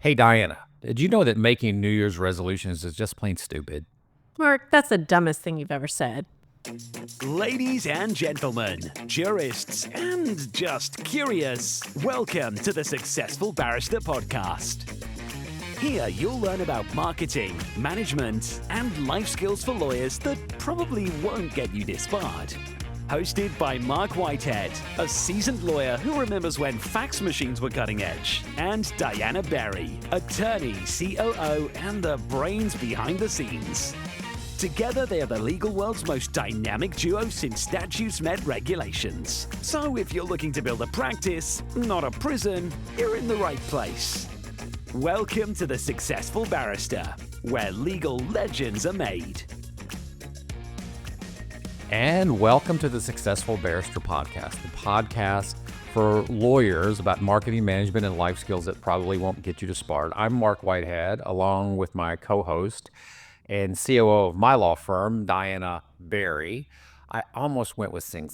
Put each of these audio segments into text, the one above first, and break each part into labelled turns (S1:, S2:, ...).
S1: Hey, Diana, did you know that making New Year's resolutions is just plain stupid?
S2: Mark, that's the dumbest thing you've ever said.
S3: Ladies and gentlemen, jurists and just curious, welcome to the Successful Barrister podcast. Here you'll learn about marketing, management, and life skills for lawyers that probably won't get you disbarred. Hosted by Marc Whitehead, a seasoned lawyer who remembers when fax machines were cutting edge, and Diana Berry, attorney, COO, and the brains behind the scenes. Together, they are the legal world's most dynamic duo since statutes met regulations. So if you're looking to build a practice, not a prison, you're in the right place. Welcome to the Successful Barrister, where legal legends are made.
S1: And welcome to the Successful Barrister podcast, the podcast for lawyers about marketing, management, and life skills that probably won't get you disbarred. I'm Marc Whitehead, along with my co-host and COO of my law firm, Diana Berry. I almost went with Sing.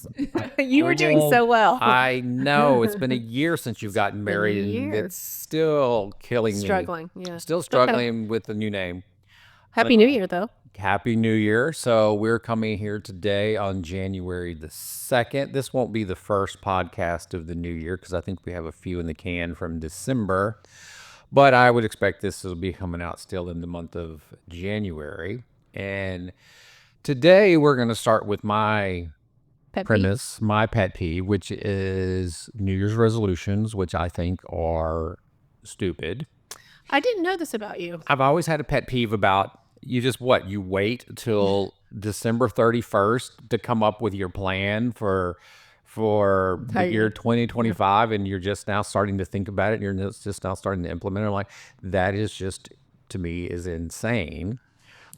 S2: You were doing so well.
S1: I know. It's been a year since you've gotten married, and it's still killing me.
S2: Struggling, yeah.
S1: Still struggling with the new name.
S2: Happy New Year, though.
S1: Happy New Year. So we're coming here today on January the 2nd. This won't be the first podcast of the new year because I think we have a few in the can from December. But I would expect this will be coming out still in the month of January. And today we're going to start with my premise, my pet peeve, which is New Year's resolutions, which I think are stupid.
S2: I didn't know this about you.
S1: I've always had a pet peeve about you wait till December 31st to come up with your plan for the year 2025, and you're just now starting to think about it, and you're just now starting to implement it. I'm like, that is just, to me, is insane.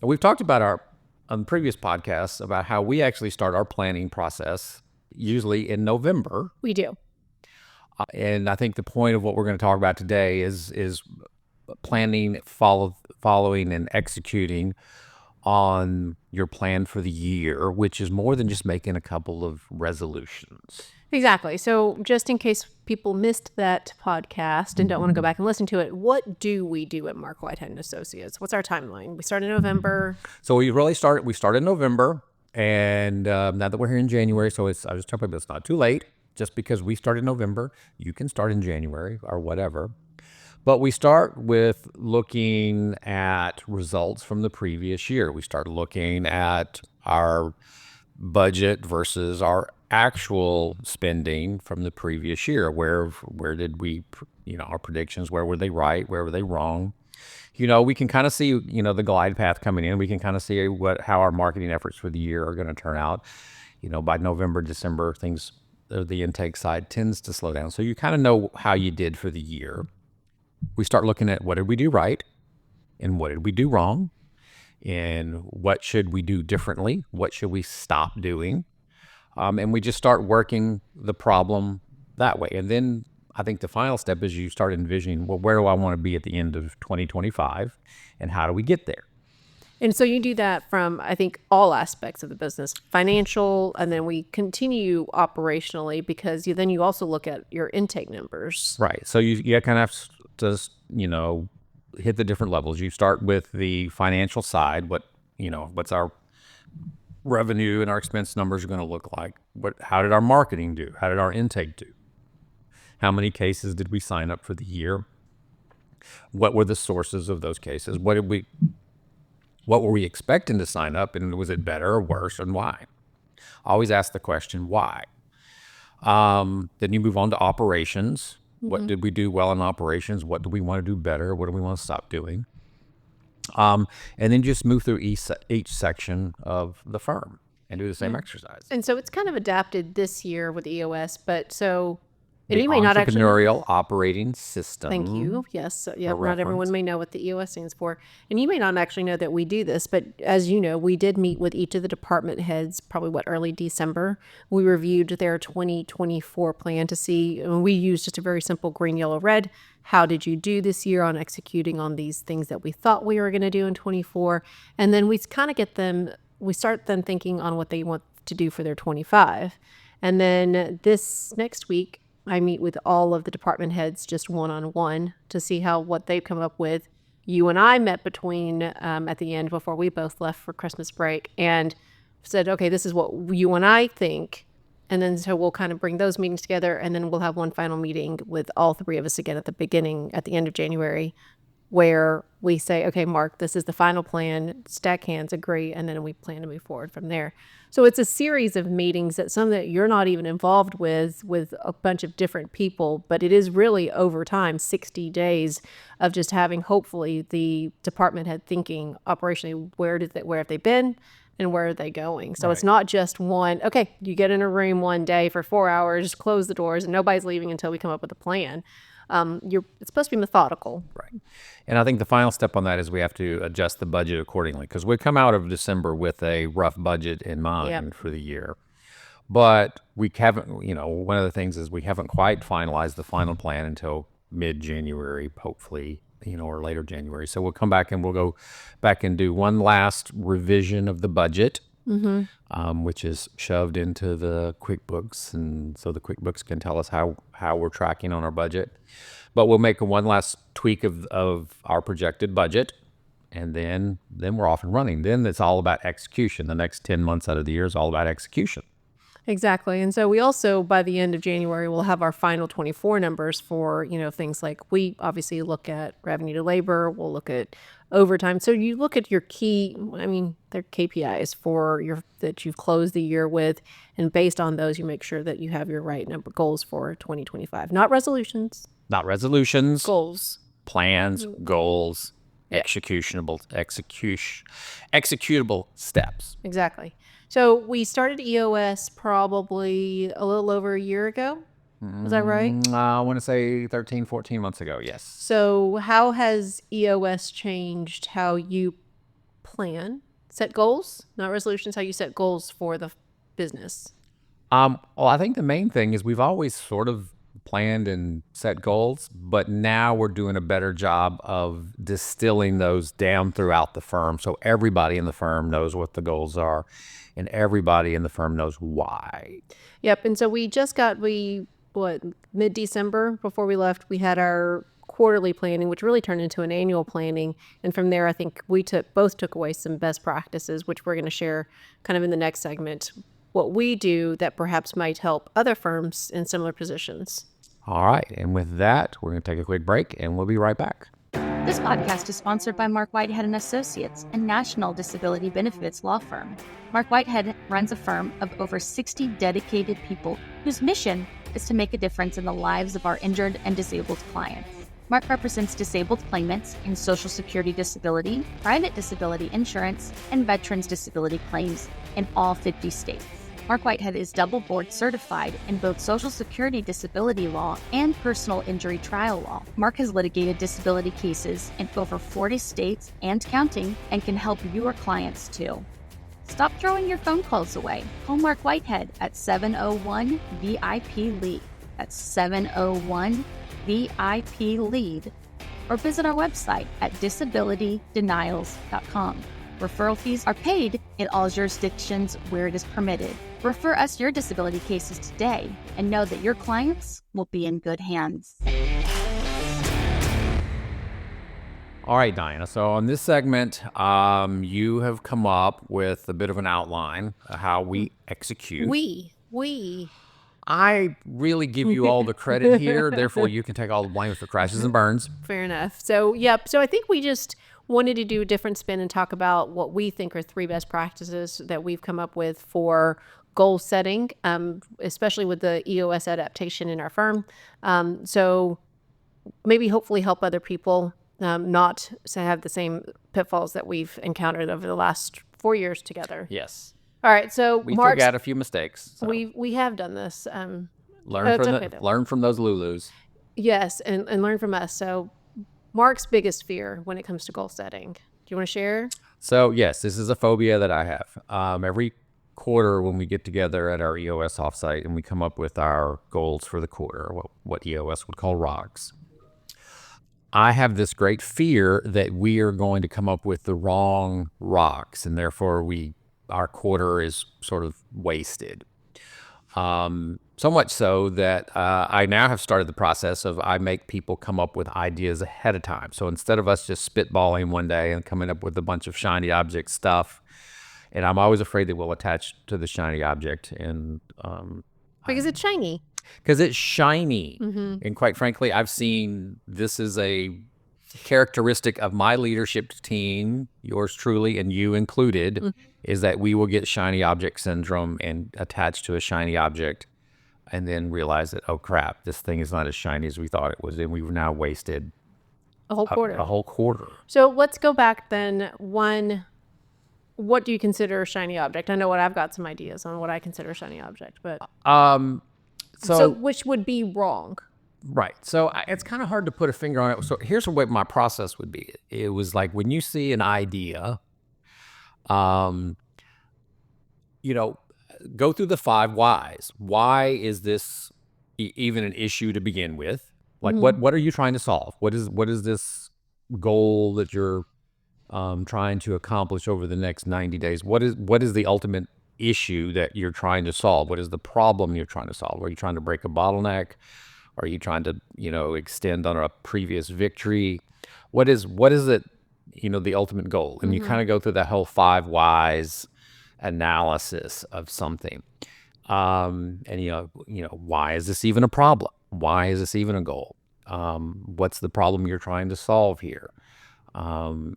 S1: And we've talked about on previous podcasts about how we actually start our planning process usually in November.
S2: We do.
S1: And I think the point of what we're going to talk about today is planning, following, and executing on your plan for the year, which is more than just making a couple of resolutions.
S2: Exactly. So just in case people missed that podcast and don't want to go back and listen to it, what do we do at Marc Whitehead Associates? What's our timeline? We start in November.
S1: So we start in November, and now that we're here in January, so I was telling people it's not too late. Just because we start in November, you can start in January or whatever. But we start with looking at results from the previous year. We start looking at our budget versus our actual spending from the previous year. Where did we, our predictions, where were they right? Where were they wrong? We can kind of see, the glide path coming in. We can kind of see how our marketing efforts for the year are going to turn out. By November, December, the intake side tends to slow down. So you kind of know how you did for the year. We start looking at what did we do right and what did we do wrong and what should we do differently, what should we stop doing, and we just start working the problem that way. And then I think the final step is you start envisioning, well, where do I want to be at the end of 2025 and how do we get there?
S2: And so you do that from, I think, all aspects of the business, financial, and then we continue operationally because then you also look at your intake numbers.
S1: Right. So you kind of have to, hit the different levels. You start with the financial side. What's our revenue and our expense numbers going to look like? How did our marketing do? How did our intake do? How many cases did we sign up for the year? What were the sources of those cases? What were we expecting to sign up, and was it better or worse, and why? Always ask the question, why? Then you move on to operations. Mm-hmm. What did we do well in operations? What do we want to do better? What do we want to stop doing? And then just move through each section of the firm and do the same exercise.
S2: And so it's kind of adapted this year with EOS, but so...
S1: And you may not actually... Entrepreneurial Operating System.
S2: Thank you. Yes. So, not everyone may know what the EOS stands for. And you may not actually know that we do this, but as you know, we did meet with each of the department heads, probably early December. We reviewed their 2024 plan to see, and we used just a very simple green, yellow, red. How did you do this year on executing on these things that we thought we were going to do in 24? And then we kind of we start them thinking on what they want to do for their 25. And then this next week, I meet with all of the department heads just one-on-one to see what they've come up with. You and I met between at the end before we both left for Christmas break and said, okay, this is what you and I think. And then so we'll kind of bring those meetings together, and then we'll have one final meeting with all three of us again at the end of January, where we say, okay, Mark, this is the final plan, stack hands, agree, and then we plan to move forward from there. So it's a series of meetings that you're not even involved with a bunch of different people, but it is really over time, 60 days of just having, hopefully, the department head thinking operationally, where have they been and where are they going? So It's not just one, okay, you get in a room one day for 4 hours, close the doors, and nobody's leaving until we come up with a plan. It's supposed to be methodical.
S1: Right. And I think the final step on that is we have to adjust the budget accordingly, because we come out of December with a rough budget in mind for the year. But we haven't, one of the things is we haven't quite finalized the final plan until mid-January, hopefully, or later January. So we'll come back and we'll go back and do one last revision of the budget, which is shoved into the QuickBooks. And so the QuickBooks can tell us how we're tracking on our budget. But we'll make one last tweak of our projected budget, and then we're off and running. Then it's all about execution. The next 10 months out of the year is all about execution.
S2: Exactly. And so we also, by the end of January, will have our final 24 numbers for, things like, we obviously look at revenue to labor, we'll look at overtime. So you look at your they're KPIs that you've closed the year with, and based on those, you make sure that you have your right number goals for 2025. Not resolutions. Goals.
S1: Plans, goals, executable steps.
S2: Exactly. So we started EOS probably a little over a year ago. Is that right?
S1: I want to say 13, 14 months ago, yes.
S2: So how has EOS changed how you set goals, not resolutions, how you set goals for the business?
S1: Well, I think the main thing is we've always sort of planned and set goals, but now we're doing a better job of distilling those down throughout the firm, so everybody in the firm knows what the goals are, and everybody in the firm knows why.
S2: Yep. And so mid-December, before we left, we had our quarterly planning, which really turned into an annual planning. And from there, I think we both took away some best practices, which we're going to share kind of in the next segment, what we do that perhaps might help other firms in similar positions.
S1: All right. And with that, we're going to take a quick break, and we'll be right back.
S4: This podcast is sponsored by Marc Whitehead Associates, a national disability benefits law firm. Marc Whitehead runs a firm of over 60 dedicated people whose mission is to make a difference in the lives of our injured and disabled clients. Marc represents disabled claimants in Social Security disability, private disability insurance, and veterans disability claims in all 50 states. Marc Whitehead is double board certified in both Social Security disability law and personal injury trial law. Marc has litigated disability cases in over 40 states and counting, and can help your clients too. Stop throwing your phone calls away. Call Marc Whitehead at 701-VIP-LEAD. That's 701-VIP-LEAD. Or visit our website at disabilitydenials.com. Referral fees are paid in all jurisdictions where it is permitted. Refer us your disability cases today and know that your clients will be in good hands.
S1: All right, Diana. So on this segment, you have come up with a bit of an outline of how we execute. I really give you all the credit here. Therefore, you can take all the blame for crashes and burns.
S2: Fair enough. So, yep. So I think we just wanted to do a different spin and talk about what we think are 3 best practices that we've come up with for goal setting, especially with the EOS adaptation in our firm. So maybe hopefully help other people not to have the same pitfalls that we've encountered over the last 4 years together.
S1: Yes.
S2: All right. So
S1: we forgot a few mistakes. So.
S2: We have done this.
S1: Learn from those Lulus.
S2: Yes, and learn from us. So Mark's biggest fear when it comes to goal setting. Do you want to share?
S1: So yes, this is a phobia that I have. Every quarter when we get together at our EOS offsite and we come up with our goals for the quarter, what EOS would call rocks, I have this great fear that we are going to come up with the wrong rocks, and therefore our quarter is sort of wasted. So much so that I now have started the process of I make people come up with ideas ahead of time. So instead of us just spitballing one day and coming up with a bunch of shiny object stuff, and I'm always afraid that we'll attach to the shiny object, and
S2: Because it's shiny.
S1: because it's shiny. And quite frankly, I've seen this is a characteristic of my leadership team, yours truly, and you included, is that we will get shiny object syndrome and attach to a shiny object and then realize that, oh crap, this thing is not as shiny as we thought it was. And we've now wasted
S2: A whole quarter.
S1: a whole quarter.
S2: So let's go back then. One, what do you consider a shiny object? I know what I've got some ideas on what I consider a shiny object, but so which would be wrong?
S1: Right. So it's kind of hard to put a finger on it. So here's what my process would be. It was like when you see an idea, go through the 5 whys. Why is this even an issue to begin with? Like, what are you trying to solve? What is this goal that you're trying to accomplish over the next 90 days? What is the ultimate issue that you're trying to solve? What is the problem you're trying to solve? Are you trying to break a bottleneck? Are you trying to, extend on a previous victory? What is it, the ultimate goal? And you kind of go through that whole 5 whys analysis of something. And, why is this even a problem? Why is this even a goal? What's the problem you're trying to solve here? And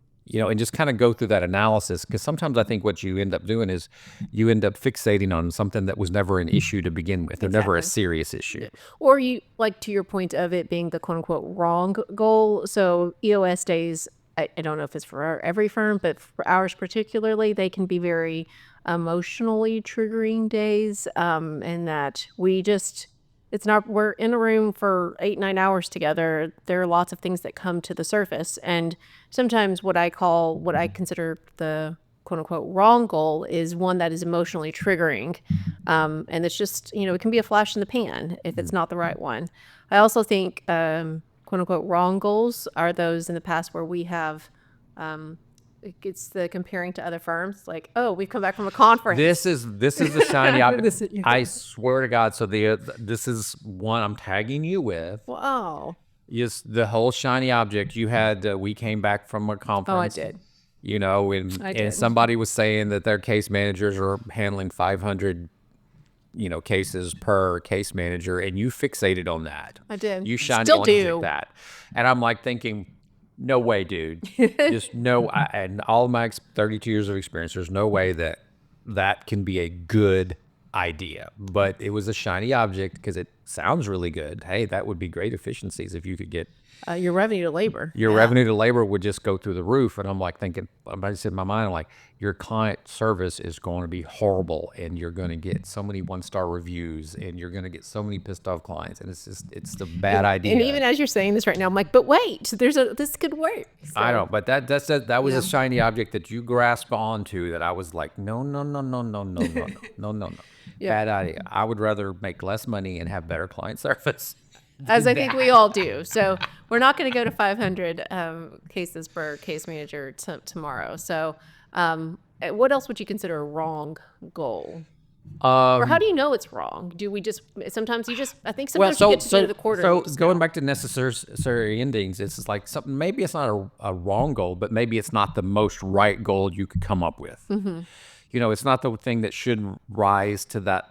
S1: just kind of go through that analysis, because sometimes I think what you end up doing is you end up fixating on something that was never an issue to begin with, or never a serious issue.
S2: Or you, like, to your point of it being the quote unquote wrong goal. So EOS days, I don't know if it's for every firm, but for ours particularly, they can be very emotionally triggering days. And that we're in a room for 8-9 hours together. There are lots of things that come to the surface. And sometimes what I consider the quote unquote wrong goal is one that is emotionally triggering. And it's just, it can be a flash in the pan if it's not the right one. I also think, quote unquote wrong goals are those in the past where we have, it's the comparing to other firms, like, oh, we've come back from a conference.
S1: This is the shiny object. I swear to God. So this is one I'm tagging you with.
S2: Wow.
S1: Yes, the whole shiny object you had. We came back from a conference.
S2: Oh, I did.
S1: And somebody was saying that their case managers are handling 500, cases per case manager, and you fixated on that.
S2: I did.
S1: You shiny
S2: Still
S1: object
S2: do
S1: that, and I'm like thinking, no way, dude. Just no. And all my 32 years of experience, there's no way that can be a good idea. But it was a shiny object because it sounds really good. Hey, that would be great efficiencies if you could get
S2: your revenue to labor.
S1: Your revenue to labor would just go through the roof. And I'm like thinking, I just in my mind, I'm like, your client service is going to be horrible, and you're going to get so many 1-star reviews, and you're going to get so many pissed off clients, and it's the bad idea.
S2: And even as you're saying this right now, I'm like, but wait, this could work. So.
S1: I know, but that was a shiny object that you grasped onto that I was like, no. Bad idea. I would rather make less money and have better client service.
S2: As I think we all do. So we're not going to go to 500 cases per case manager tomorrow. So what else would you consider a wrong goal? Or how do you know it's wrong? Do we just, sometimes you get to the end of the quarter.
S1: So going back to necessary endings, it's like something, maybe it's not a wrong goal, but maybe it's not the most right goal you could come up with. Mm-hmm. It's not the thing that should rise to that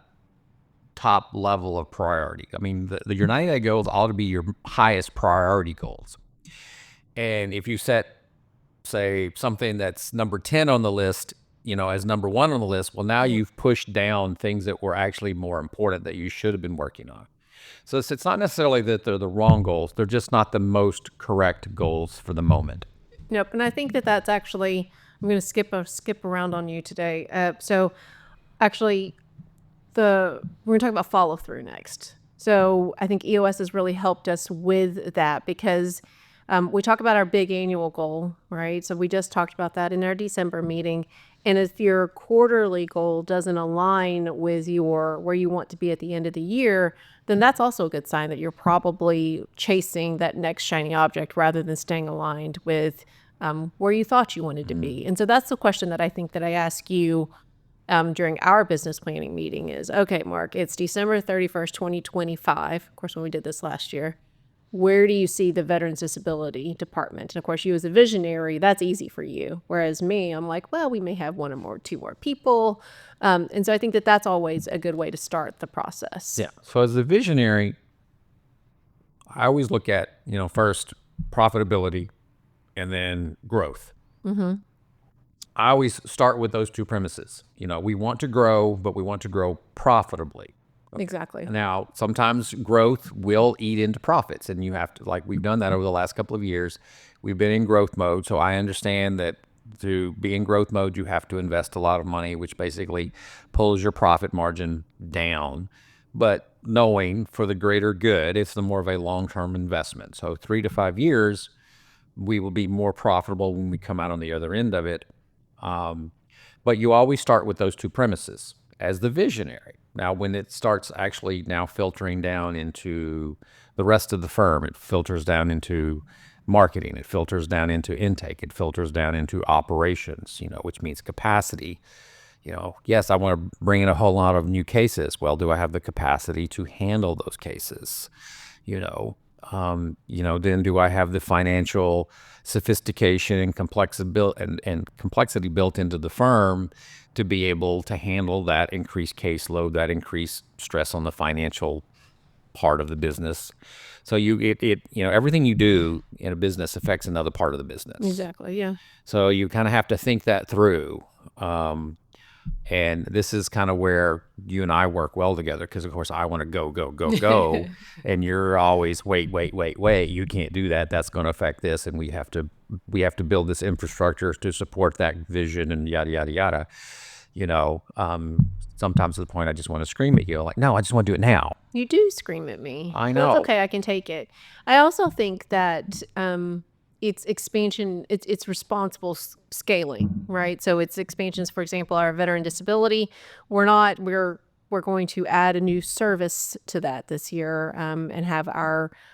S1: top level of priority. I mean, your 90-day goals ought to be your highest priority goals. And if you set, say, something that's number 10 on the list, as number 1 on the list, well, now you've pushed down things that were actually more important that you should have been working on. So it's not necessarily that they're the wrong goals. They're just not the most correct goals for the moment.
S2: Nope. And I think that's actually, I'm going to skip around on you today. So actually, we're going to talk about follow through next. So I think EOS has really helped us with that, because we talk about our big annual goal, right? So we just talked about that in our December meeting. And if your quarterly goal doesn't align with where you want to be at the end of the year, then that's also a good sign that you're probably chasing that next shiny object rather than staying aligned with where you thought you wanted to be. And so that's the question that I think that I ask you during our business planning meeting is, okay, Mark, it's December 31st, 2025. Of course, when we did this last year, where do you see the Veterans Disability Department? And of course, you as a visionary, that's easy for you. Whereas me, I'm like, well, we may have one or more, two more people. And so I think that that's always a good way to start the process.
S1: Yeah. So as a visionary, I always look at, first profitability and then growth. I always start with those two premises. We want to grow, but we want to grow profitably.
S2: Exactly.
S1: Now, sometimes growth will eat into profits, and you have to, like we've done that over the last couple of years. We've been in growth mode, so I understand that to be in growth mode, you have to invest a lot of money, which basically pulls your profit margin down. But knowing for the greater good, it's the more of a long-term investment. So 3 to 5 years, we will be more profitable when we come out on the other end of it. But you always start with those two premises as the visionary. Now, when it starts actually now filtering down into the rest of the firm, it filters down into marketing, it filters down into intake, it filters down into operations, which means capacity. Yes, I want to bring in a whole lot of new cases. Well, do I have the capacity to handle those cases? Then do I have the financial sophistication and complexity built into the firm to be able to handle that increased caseload, that increased stress on the financial part of the business? So everything you do in a business affects another part of the business.
S2: Exactly. Yeah.
S1: So you kind of have to think that through. And this is kind of where you and I work well together, because of course I want to go, and you're always wait. You can't do that. That's going to affect this, and we have to build this infrastructure to support that vision, and yada yada yada. Sometimes to the point I just want to scream at you, like, no, I just want to do it now.
S2: You do scream at me.
S1: I know.
S2: That's okay. I can take it. I also think that it's expansion, it's responsible scaling, right? So it's expansions. For example, our veteran disability, we're going to add a new service to that this year, and have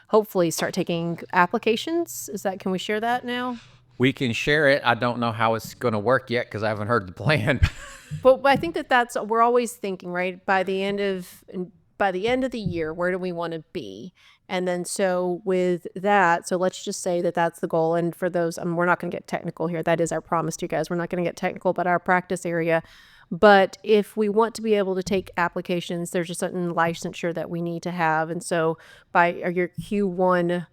S2: hopefully start taking applications. Can we share that now?
S1: We can share it. I don't know how it's going to work yet, because I haven't heard the plan.
S2: But I think we're always thinking, right? By the end of the year, where do we want to be? And then so with that, so let's just say that that's the goal. And for those, we're not going to get technical here. That is our promise to you guys. We're not going to get technical about our practice area. But if we want to be able to take applications, there's a certain licensure that we need to have. And so by your Q1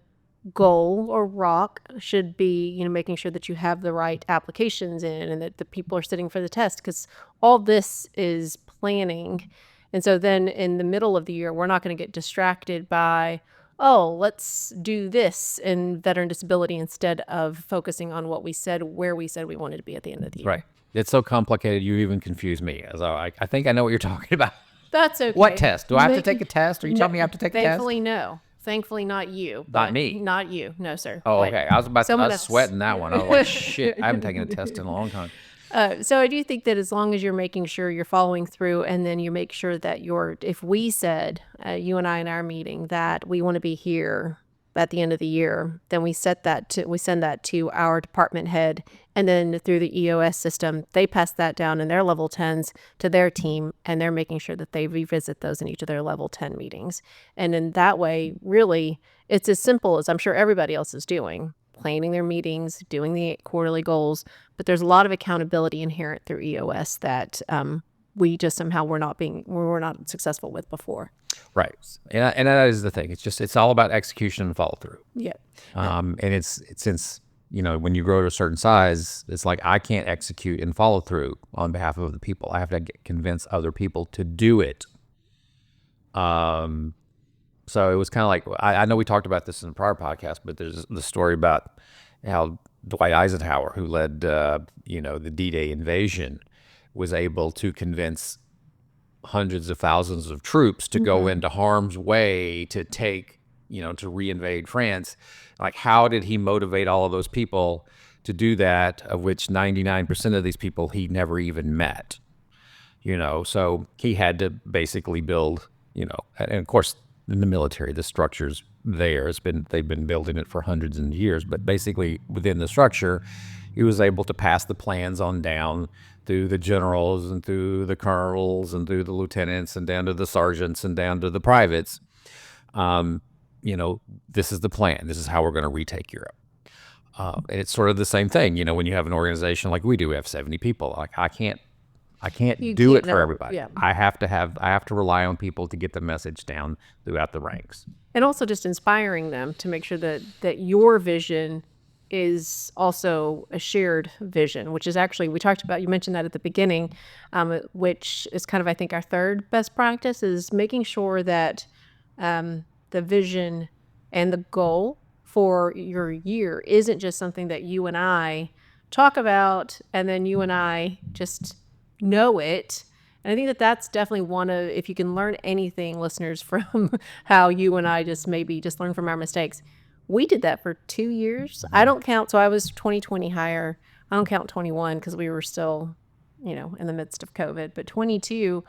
S2: goal or rock should be, making sure that you have the right applications in and that the people are sitting for the test, because all this is planning. And so then in the middle of the year, we're not going to get distracted by, let's do this in veteran disability instead of focusing on where we said we wanted to be at the end of the year.
S1: Right. It's so complicated, you even confuse me. So I think I know what you're talking about.
S2: That's okay.
S1: What test? Do I have to take a test? Are you telling me I have to take a test?
S2: Thankfully, no. Thankfully, not you.
S1: Not me.
S2: Not you. No, sir.
S1: Oh,
S2: Wait.
S1: okay. I was sweating that one. I was like, shit, I haven't taken a test in a long time.
S2: So I do think that as long as you're making sure you're following through, and then you make sure that if we said, you and I in our meeting, that we want to be here at the end of the year, then we send that to our department head, and then through the EOS system, they pass that down in their level 10s to their team, and they're making sure that they revisit those in each of their level 10 meetings. And in that way, really, it's as simple as I'm sure everybody else is doing, planning their meetings, doing the quarterly goals, but there's a lot of accountability inherent through EOS that we just somehow we're not successful with before.
S1: Right. And that is the thing. It's all about execution and follow through.
S2: Yeah.
S1: And it's since, when you grow to a certain size, it's like I can't execute and follow through on behalf of the people. I have to convince other people to do it. So it was kind of like, I know we talked about this in a prior podcast, but there's the story about how Dwight Eisenhower, who led, the D-Day invasion, was able to convince hundreds of thousands of troops to go into harm's way to take, to reinvade France. Like, how did he motivate all of those people to do that, of which 99% of these people he never even met? So he had to basically build, and of course, in the military, the structure's there. They've been building it for hundreds of years, but basically within the structure, he was able to pass the plans on down through the generals and through the colonels and through the lieutenants and down to the sergeants and down to the privates. This is the plan. This is how we're going to retake Europe. And it's sort of the same thing, when you have an organization like we do, we have 70 people. Like I can't do it for everybody.
S2: Yeah.
S1: I have to rely on people to get the message down throughout the ranks.
S2: And also just inspiring them to make sure that your vision is also a shared vision, which is actually, you mentioned that at the beginning, which is kind of, I think, our third best practice is making sure that the vision and the goal for your year isn't just something that you and I talk about and then you and I just know it. And I think that that's definitely if you can learn anything, listeners, from how you and I just learn from our mistakes. We did that for 2 years. I don't count. So I was 2020 hire. I don't count 21 because we were still, in the midst of COVID. But 22,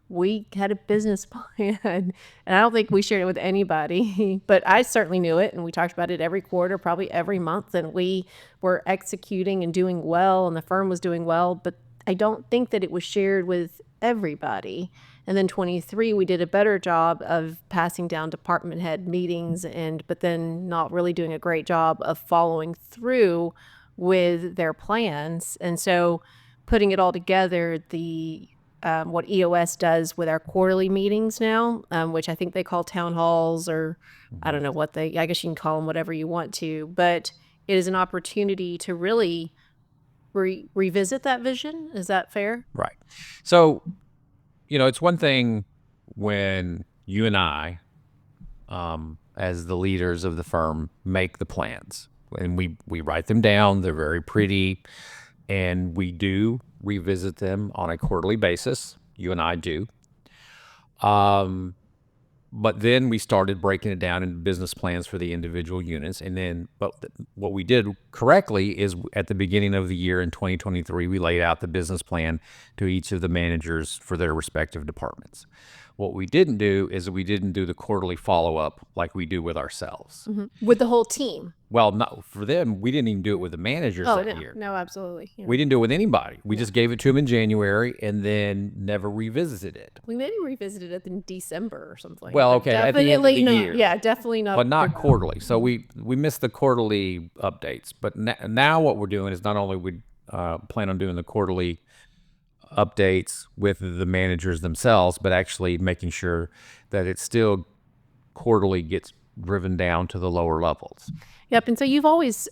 S2: we had a business plan. And I don't think we shared it with anybody. But I certainly knew it. And we talked about it every quarter, probably every month. And we were executing and doing well. And the firm was doing well. But I don't think that it was shared with everybody. And then 23, we did a better job of passing down department head meetings but then not really doing a great job of following through with their plans. And so putting it all together, what EOS does with our quarterly meetings now, which I think they call town halls, or I don't know I guess you can call them whatever you want to, but it is an opportunity to really revisit that vision. Is that fair?
S1: Right. So, it's one thing when you and I, as the leaders of the firm, make the plans and we write them down. They're very pretty, and we do revisit them on a quarterly basis. You and I do. But then we started breaking it down into business plans for the individual units. And then, but what we did correctly is at the beginning of the year in 2023, we laid out the business plan to each of the managers for their respective departments. What we didn't do is we didn't do the quarterly follow-up like we do with ourselves.
S2: Mm-hmm. With the whole team.
S1: Well, not for them. We didn't even do it with the managers year.
S2: No, absolutely. Yeah.
S1: We didn't do it with anybody. We just gave it to them in January and then never revisited it.
S2: We maybe revisited it in December or something.
S1: Well, okay, at the end of the year.
S2: Yeah, definitely not.
S1: But not quarterly. So we missed the quarterly updates. But now what we're doing is not only we plan on doing the quarterly updates with the managers themselves, but actually making sure that it still quarterly gets driven down to the lower levels.
S2: Yep. And so you've always,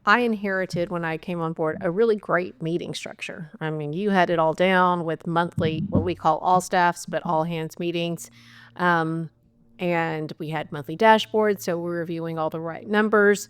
S2: I inherited when I came on board a really great meeting structure. I mean, you had it all down with monthly, what we call all staffs, but all hands meetings. And we had monthly dashboards. So we're reviewing all the right numbers.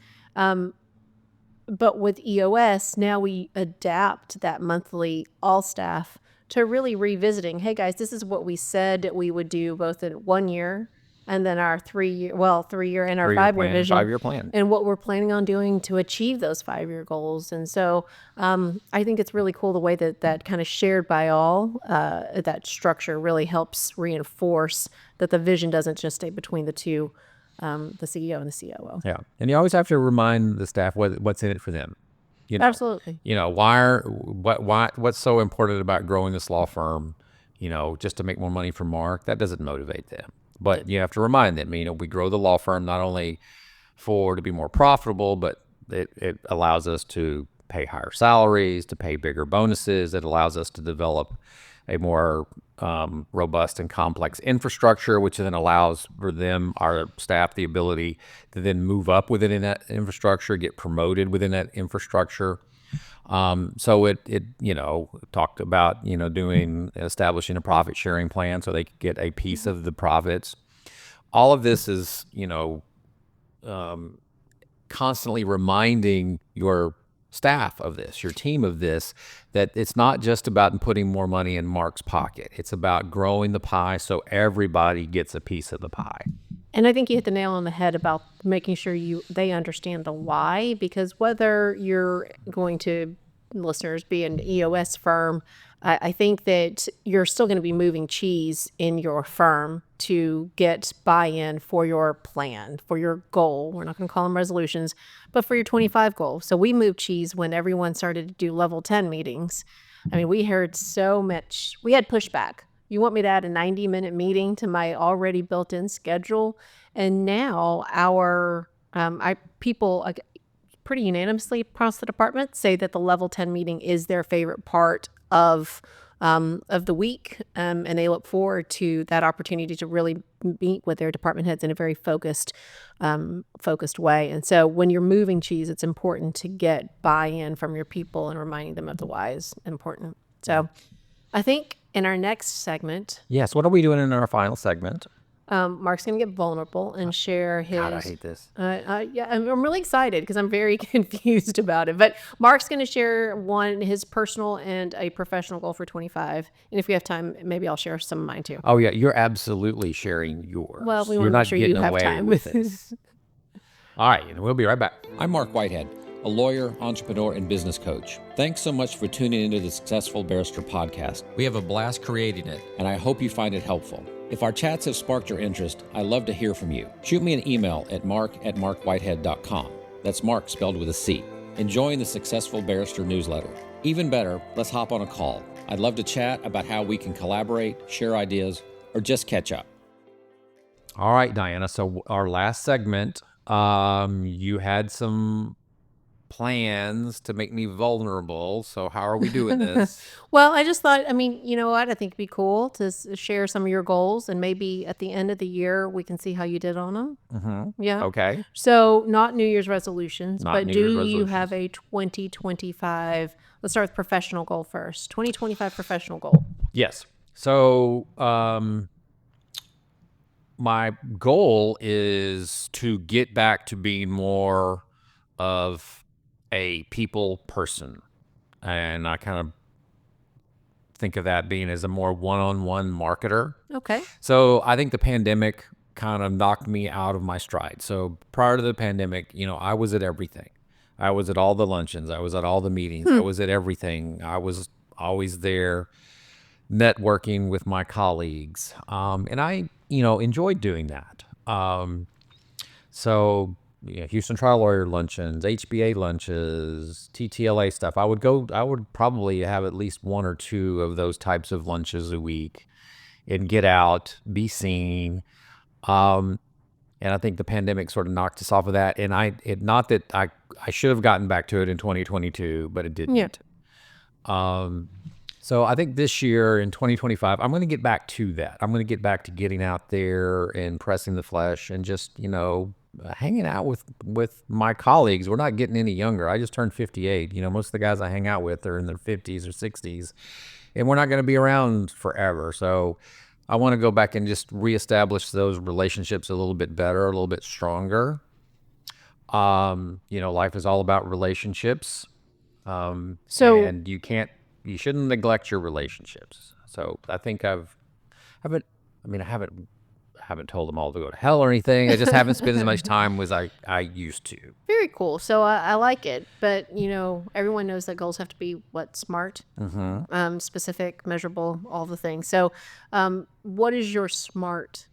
S2: But with EOS, now we adapt that monthly all staff to really revisiting, hey guys, this is what we said we would do both in 1 year and then our 3 year and our 5-year vision.
S1: 5-year plan.
S2: And what we're planning on doing to achieve those 5-year goals. And so I think it's really cool the way that kind of shared by all, that structure really helps reinforce that the vision doesn't just stay between the two, the CEO and the COO.
S1: Yeah. And you always have to remind the staff what's in it for them.
S2: Absolutely.
S1: What's so important about growing this law firm, just to make more money for Mark? That doesn't motivate them. But you have to remind them, we grow the law firm not only to be more profitable, but it allows us to pay higher salaries, to pay bigger bonuses. It allows us to develop a more robust and complex infrastructure, which then allows for our staff, the ability to then move up within that infrastructure, get promoted within that infrastructure. So it talked about, establishing a profit sharing plan so they could get a piece of the profits. All of this is, constantly reminding your staff of this, your team of this, that it's not just about putting more money in Mark's pocket. It's about growing the pie so everybody gets a piece of the pie.
S2: And I think you hit the nail on the head about making sure they understand the why, because whether you're going to listeners be an EOS firm, I think that you're still going to be moving cheese in your firm to get buy-in for your plan, for your goal. We're not going to call them resolutions, but for your 25 goal. So we moved cheese when everyone started to do level 10 meetings. I mean, we heard so much. We had pushback. You want me to add a 90-minute meeting to my already built-in schedule? And now our people pretty unanimously across the department say that the level 10 meeting is their favorite part of the week, and they look forward to that opportunity to really meet with their department heads in a very focused way. And so when you're moving cheese, it's important to get buy-in from your people and reminding them of the why is important. So I think in our next segment,
S1: Yes. What are we doing in our final segment?
S2: Marc's going to get vulnerable and share his.
S1: God, I hate this.
S2: Yeah, I'm really excited because I'm very confused about it. But Marc's going to share his personal and a professional goal for 25. And if we have time, maybe I'll share some of mine too.
S1: Oh yeah, you're absolutely sharing yours.
S2: Well, we
S1: You're
S2: want to
S1: not
S2: make sure you
S1: getting
S2: have
S1: away
S2: time
S1: with
S2: with
S1: this. All right, and we'll be right back.
S5: I'm Marc Whitehead, a lawyer, entrepreneur, and business coach. Thanks so much for tuning into the Successful Barrister podcast. We have a blast creating it, and I hope you find it helpful. If our chats have sparked your interest, I'd love to hear from you. Shoot me an email at mark@markwhitehead.com. That's Mark spelled with a C. Enjoying the Successful Barrister newsletter. Even better, let's hop on a call. I'd love to chat about how we can collaborate, share ideas, or just catch up.
S1: All right, Diana. So our last segment, you had some plans to make me vulnerable. So how are we doing this?
S2: Well, I just thought, I mean, you know what? I think it'd be cool to share some of your goals, and maybe at the end of the year, we can see how you did on them.
S1: Mm-hmm.
S2: Yeah.
S1: Okay.
S2: So not New Year's resolutions,
S1: Not
S2: but
S1: New
S2: do
S1: Year's
S2: you
S1: resolutions.
S2: have a 2025? Let's start with professional goal first. 2025 professional goal.
S1: Yes. So my goal is to get back to being more of a people person. And I kind of think of that being as a more one-on-one marketer.
S2: Okay.
S1: So I think the pandemic kind of knocked me out of my stride. So prior to the pandemic, I was at everything. I was at all the luncheons. I was at all the meetings. I was at everything. I was always there networking with my colleagues. And I, enjoyed doing that. So Houston trial lawyer luncheons, HBA lunches, TTLA stuff. I would probably have at least one or two of those types of lunches a week and get out, be seen. And I think the pandemic sort of knocked us off of that. And not that I should have gotten back to it in 2022, but it didn't.
S2: Yeah.
S1: So I think this year in 2025, I'm going to get back to that. I'm going to get back to getting out there and pressing the flesh and just, hanging out with my colleagues. We're not getting any younger. I just turned 58. Most of the guys I hang out with are in their 50s or 60s, and we're not going to be around forever. So I want to go back and just reestablish those relationships a little bit better, a little bit stronger. Life is all about relationships. And you shouldn't neglect your relationships. So I think I haven't told them all to go to hell or anything. I just haven't spent as much time as I used to.
S2: Very cool. So I like it, but everyone knows that goals have to be smart, specific, measurable, all the things. So, what is your SMART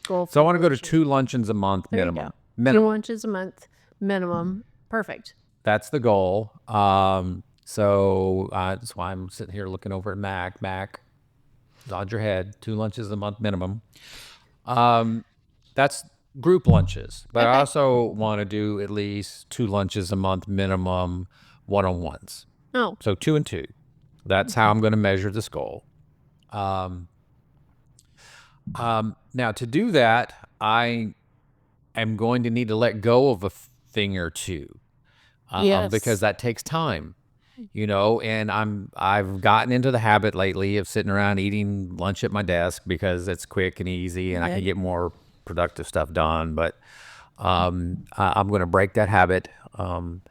S2: goal?
S1: So I want to go to 2 luncheons a month minimum.
S2: 2 lunches a month minimum. Perfect.
S1: That's the goal. So that's why I'm sitting here looking over at Mac. Mac, nod your head. 2 lunches a month minimum. That's group lunches, but I also want to do at least 2 lunches a month minimum one-on-ones.
S2: Oh.
S1: So 2 and 2. That's how I'm going to measure this goal. Now to do that, I am going to need to let go of a thing or two,
S2: Yes.
S1: because that takes time. And I've gotten into the habit lately of sitting around eating lunch at my desk because it's quick and easy and I can get more productive stuff done. But I'm going to break that habit. And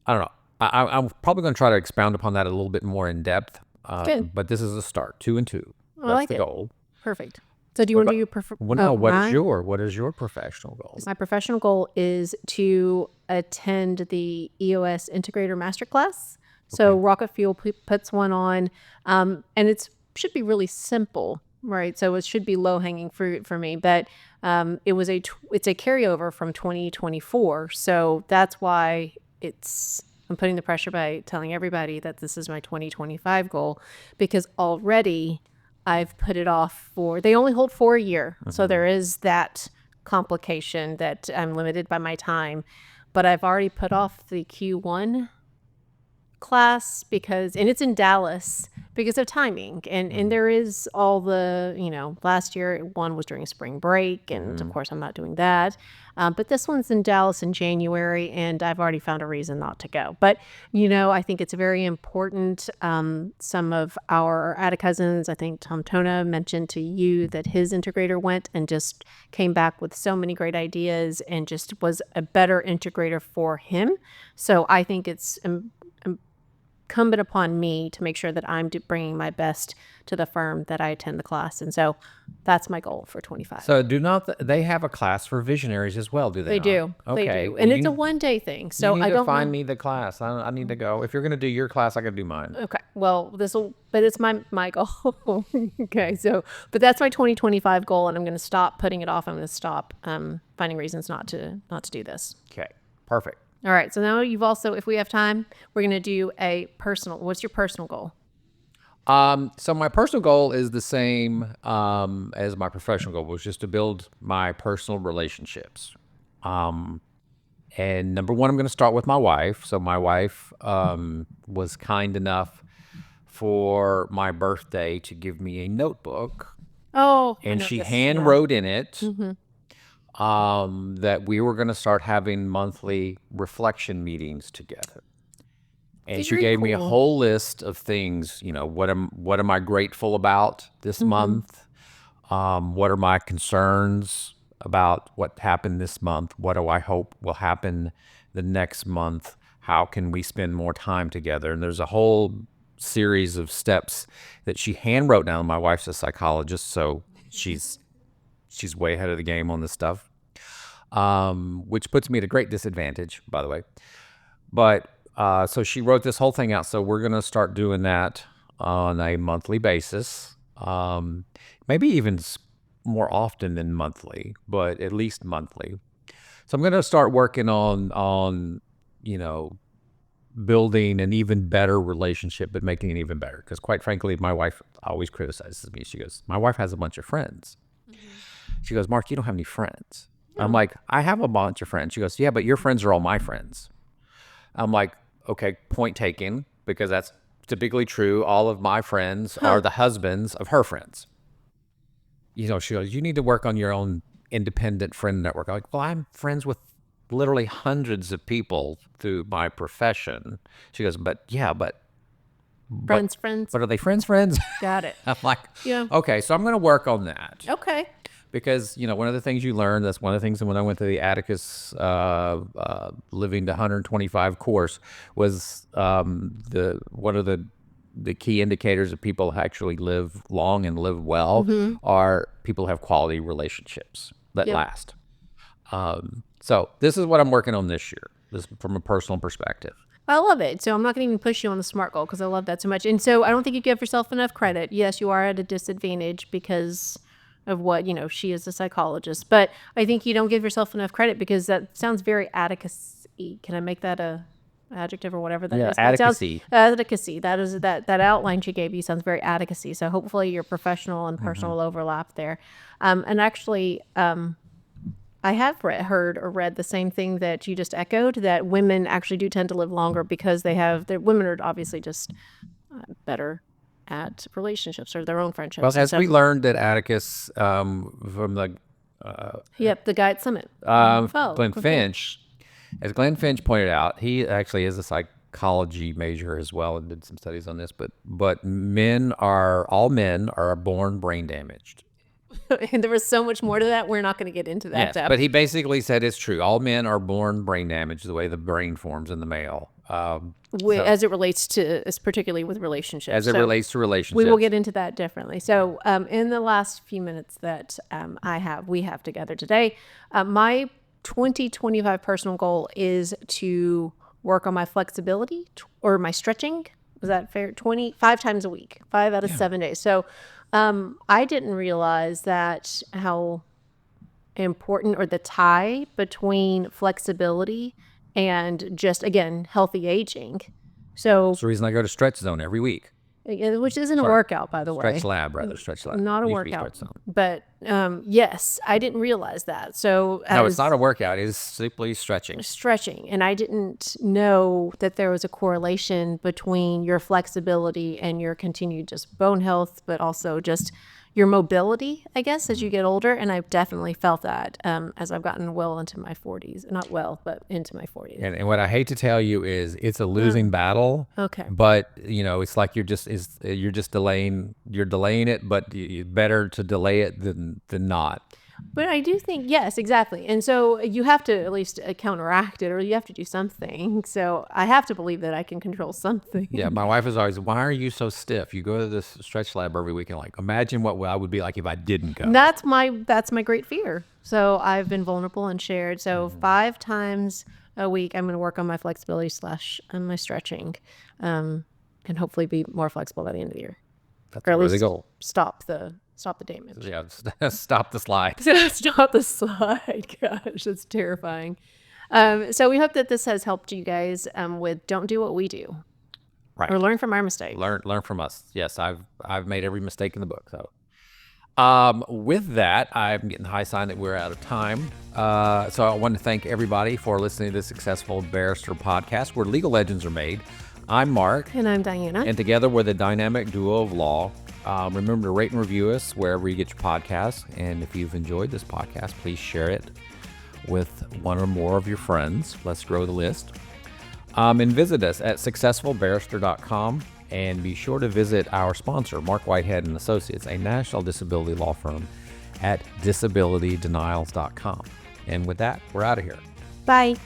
S1: I don't know. I'm probably going to try to expound upon that a little bit more in depth.
S2: Good.
S1: But this is a start. 2 and 2.
S2: I
S1: That's
S2: like
S1: the
S2: it.
S1: goal.
S2: Perfect. So do you want to do your
S1: Well, no, what is your professional goal?
S2: My professional goal is to attend the EOS Integrator Masterclass. So Rocket Fuel puts one on, and it should be really simple, right? So it should be low-hanging fruit for me, but it's a carryover from 2024. So that's why I'm putting the pressure by telling everybody that this is my 2025 goal, because already I've put it off they only hold for a year. So there is that complication that I'm limited by my time, but I've already put off the Q1 class and it's in Dallas because of timing. And there is all the, last year one was during spring break, and of course I'm not doing that. But this one's in Dallas in January, and I've already found a reason not to go. But, I think it's very important. Some of our ADA cousins, I think Tom Tona mentioned to you that his integrator went and just came back with so many great ideas and just was a better integrator for him. So I think it's incumbent upon me to make sure that I'm bringing my best to the firm that I attend the class. And so that's my goal for 25.
S1: So they have a class for visionaries as well, do they?
S2: They
S1: not?
S2: do.
S1: Okay.
S2: They do. And it's a one-day thing. So
S1: you need
S2: I don't
S1: to find me the class. I need to go. If you're going to do your class, I can do mine.
S2: Okay. Well, but it's my goal. Okay. So, but that's my 2025 goal, and I'm going to stop putting it off. I'm going to stop finding reasons not to do this.
S1: Okay. Perfect.
S2: All right. So now if we have time, we're going to do what's your personal goal?
S1: So my personal goal is the same as my professional goal, which is to build my personal relationships. And number one, I'm going to start with my wife. So my wife was kind enough for my birthday to give me a notebook.
S2: Oh,
S1: and she hand wrote in it that we were going to start having monthly reflection meetings together. And she gave me a whole list of things, what am I grateful about this month? What are my concerns about what happened this month? What do I hope will happen the next month? How can we spend more time together? And there's a whole series of steps that she hand wrote down. My wife's a psychologist, so she's way ahead of the game on this stuff, which puts me at a great disadvantage, by the way. But so she wrote this whole thing out. So we're going to start doing that on a monthly basis, maybe even more often than monthly, but at least monthly. So I'm going to start working on building an even better relationship, but making it even better. Because quite frankly, my wife always criticizes me. She goes, my wife has a bunch of friends. She goes, Mark, you don't have any friends. I'm like, I have a bunch of friends. She goes, yeah, but your friends are all my friends. I'm like, okay, point taken, because that's typically true. All of my friends are the husbands of her friends. She goes, you need to work on your own independent friend network. I'm like, well, I'm friends with literally hundreds of people through my profession. She goes, but
S2: friends.
S1: But are they friends?
S2: Got it.
S1: I'm like,
S2: yeah.
S1: Okay, so I'm going to work on that.
S2: Okay.
S1: Because, one of the things you learn, that's one of the things when I went to the Atticus Living to 125 course, was one of the key indicators of people who actually live long and live well are people who have quality relationships that last. So this is what I'm working on this year, this from a personal perspective.
S2: I love it. So I'm not going to even push you on the SMART goal because I love that so much. And so I don't think you give yourself enough credit. Yes, you are at a disadvantage because of what, she is a psychologist. But I think you don't give yourself enough credit because that sounds very Atticus-y. Can I make that a adjective or whatever that is?
S1: Atticus-y.
S2: Atticus-y. That is that outline she gave you sounds very Atticus-y. So hopefully your professional and personal overlap there. And actually, I have heard or read the same thing that you just echoed, that women actually do tend to live longer because women are obviously just better at relationships or their own friendships.
S1: Well, as we learned at Atticus from the
S2: the guy at Summit,
S1: Glenn Finch, as Glenn Finch pointed out, he actually is a psychology major as well and did some studies on this. But all men are born brain damaged.
S2: And there was so much more to that. We're not going to get into that.
S1: Yes, but he basically said it's true. All men are born brain damaged, the way the brain forms in the male.
S2: As it relates to, particularly with relationships.
S1: As it relates to relationships.
S2: We will get into that differently. So in the last few minutes that we have together today, my 2025 personal goal is to work on my flexibility or my stretching. Was that fair? 5 times a week, 5 out of 7 days. So I didn't realize that how important, or the tie between flexibility and just, again, healthy aging. So
S1: That's the reason I go to Stretch Zone every week.
S2: which isn't a workout, by the way.
S1: Stretch Lab, rather. Stretch Lab.
S2: Not a
S1: Used to be
S2: workout.
S1: Stretch Zone.
S2: But yes, I didn't realize that. So
S1: No, it's not a workout. It is simply stretching.
S2: stretching, and I didn't know that there was a correlation between your flexibility and your continued just bone health, but also just your mobility, I guess, as you get older. And I've definitely felt that as I've gotten well into my 40s. Not well, but into my 40s.
S1: And what I hate to tell you is it's a losing battle.
S2: Okay.
S1: But it's like you're just delaying. You're delaying it, but better to delay it than not.
S2: But I do think, yes, exactly. And so you have to at least counteract it, or you have to do something. So I have to believe that I can control something.
S1: Yeah, my wife is always, why are you so stiff? You go to this Stretch Lab every week, and like, imagine what I would be like if I didn't go.
S2: And that's my great fear. So I've been vulnerable and shared. So 5 times a week, I'm going to work on my flexibility / my stretching, and hopefully be more flexible by the end of the year.
S1: That's
S2: Or at
S1: really the
S2: least
S1: goal.
S2: stop the damage.
S1: Yeah, stop the slide.
S2: Stop the slide. Gosh, that's terrifying. So we hope that this has helped you guys with don't do what we do.
S1: Right.
S2: Or learn from our mistakes.
S1: Learn from us. Yes, I've made every mistake in the book. So with that, I'm getting the high sign that we're out of time. So I want to thank everybody for listening to the Successful Barrister podcast, where legal legends are made. I'm Mark.
S2: And I'm Diana.
S1: And together we're the dynamic duo of law. Remember to rate and review us wherever you get your podcasts. And if you've enjoyed this podcast, please share it with one or more of your friends. Let's grow the list. And visit us at successfulbarrister.com. And be sure to visit our sponsor, Marc Whitehead Associates, a national disability law firm, at disabilitydenials.com. And with that, we're out of here.
S2: Bye.